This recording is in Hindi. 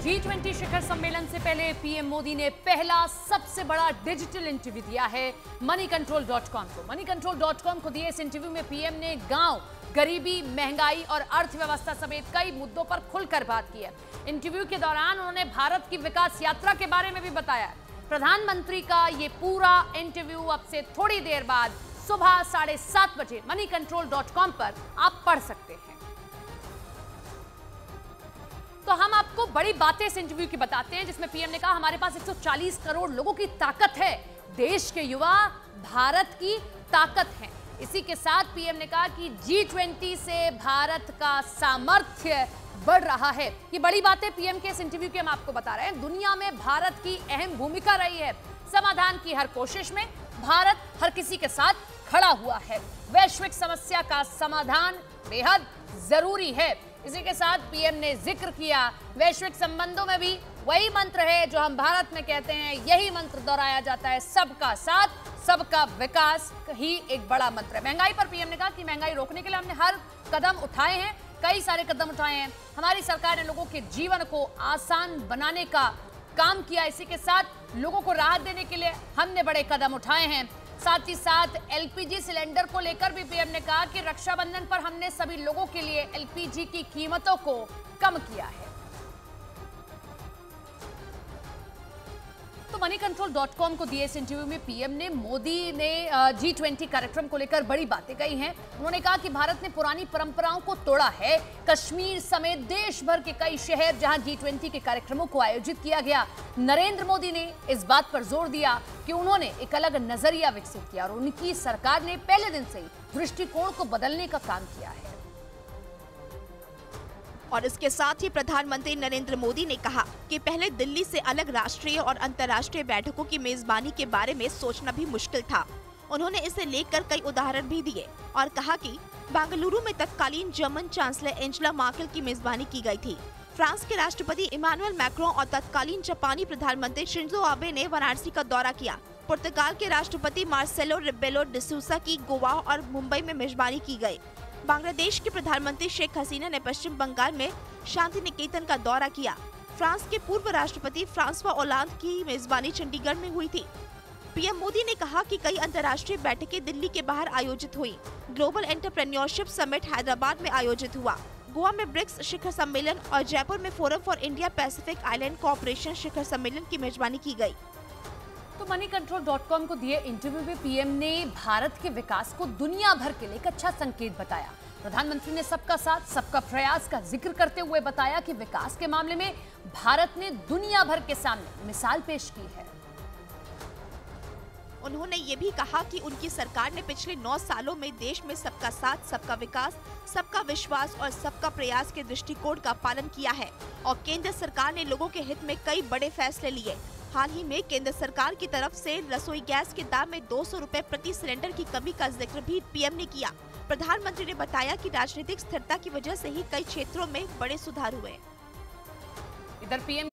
G20 शिखर सम्मेलन से पहले पीएम मोदी ने पहला सबसे बड़ा डिजिटल इंटरव्यू दिया है moneycontrol.com को। moneycontrol.com को दिए इस इंटरव्यू में पीएम ने गांव, गरीबी, महंगाई और अर्थव्यवस्था समेत कई मुद्दों पर खुलकर बात की है। इंटरव्यू के दौरान उन्होंने भारत की विकास यात्रा के बारे में भी बताया है। प्रधानमंत्री का ये पूरा इंटरव्यू अब से थोड़ी देर बाद सुबह 7:30 बजे moneycontrol.com पर आप पढ़ सकते हैं। तो हम आपको बड़ी बातें इस इंटरव्यू की बताते हैं, जिसमें पीएम ने कहा हमारे पास 140 करोड़ लोगों की ताकत है, देश के युवा भारत की ताकत हैं। इसी के साथ पीएम ने कहा कि G20 से भारत का सामर्थ्य बढ़ रहा है। ये बड़ी बातें पीएम के इस इंटरव्यू के हम आपको बता रहे हैं। दुनिया में भारत की अहम भूमिका रही है। समाधान की हर कोशिश में भारत हर किसी के साथ खड़ा हुआ है। वैश्विक समस्या का समाधान बेहद जरूरी है। इसी के साथ पीएम ने जिक्र किया वैश्विक संबंधों में भी वही मंत्र है जो हम भारत में कहते हैं, यही मंत्र दोहराया जाता है, सबका साथ, सबका विकास ही एक बड़ा मंत्र है। महंगाई पर पीएम ने कहा कि महंगाई रोकने के लिए हमने हर कदम उठाए हैं, कई सारे कदम उठाए हैं। हमारी सरकार ने लोगों के जीवन को आसान बनाने का काम किया। इसी के साथ लोगों को राहत देने के लिए हमने बड़े कदम उठाए हैं। साथ ही साथ एलपीजी सिलेंडर को लेकर भी पीएम ने कहा कि रक्षाबंधन पर हमने सभी लोगों के लिए एलपीजी की कीमतों को कम किया है। तो moneycontrol.com को दिए इस इंटरव्यू में पीएम ने मोदी ने G20 कार्यक्रम को लेकर बड़ी बातें कही हैं। उन्होंने कहा कि भारत ने पुरानी परंपराओं को तोड़ा है। कश्मीर समेत देश भर के कई शहर जहां G20 के कार्यक्रमों को आयोजित किया गया, नरेंद्र मोदी ने इस बात पर जोर दिया कि उन्होंने एक अलग नजरिया विकसित किया और उनकी सरकार ने पहले दिन से ही दृष्टिकोण को बदलने का काम किया है। और इसके साथ ही प्रधानमंत्री नरेंद्र मोदी ने कहा कि पहले दिल्ली से अलग राष्ट्रीय और अंतर्राष्ट्रीय बैठकों की मेजबानी के बारे में सोचना भी मुश्किल था। उन्होंने इसे लेकर कई उदाहरण भी दिए और कहा कि बेंगलुरु में तत्कालीन जर्मन चांसलर एंजेला मर्केल की मेजबानी की गई थी। फ्रांस के राष्ट्रपति इमानुएल मैक्रों और तत्कालीन जापानी प्रधानमंत्री शिंजो आबे ने वाराणसी का दौरा किया। पुर्तगाल के राष्ट्रपति मार्सेलो रिबेलो डिसूसा की गोवा और मुंबई में मेजबानी की गई। बांग्लादेश के प्रधानमंत्री शेख हसीना ने पश्चिम बंगाल में शांति निकेतन का दौरा किया। फ्रांस के पूर्व राष्ट्रपति फ्रांसवा ओलांद की मेजबानी चंडीगढ़ में हुई थी। पीएम मोदी ने कहा कि कई अंतर्राष्ट्रीय बैठकें दिल्ली के बाहर आयोजित हुई। ग्लोबल एंटरप्रेन्योरशिप समिट हैदराबाद में आयोजित हुआ। गोवा में ब्रिक्स शिखर सम्मेलन और जयपुर में forum for India Pacific island cooperation शिखर सम्मेलन की मेजबानी की गई। तो moneycontrol.com को दिए इंटरव्यू में पीएम ने भारत के विकास को दुनिया भर के लिए एक अच्छा संकेत बताया। प्रधानमंत्री ने सबका साथ, सबका प्रयास का जिक्र करते हुए बताया कि विकास के मामले में भारत ने दुनिया भर के सामने मिसाल पेश की है। उन्होंने ये भी कहा कि उनकी सरकार ने पिछले 9 सालों में देश में सबका साथ, सबका विकास, सबका विश्वास और सबका प्रयास के दृष्टिकोण का पालन किया है और केंद्र सरकार ने लोगों के हित में कई बड़े फैसले लिए। हाल ही में केंद्र सरकार की तरफ से रसोई गैस के दाम में 200 रुपए प्रति सिलेंडर की कमी का जिक्र भी पीएम ने किया। प्रधानमंत्री ने बताया कि राजनीतिक स्थिरता की वजह से ही कई क्षेत्रों में बड़े सुधार हुए। इधर पीएम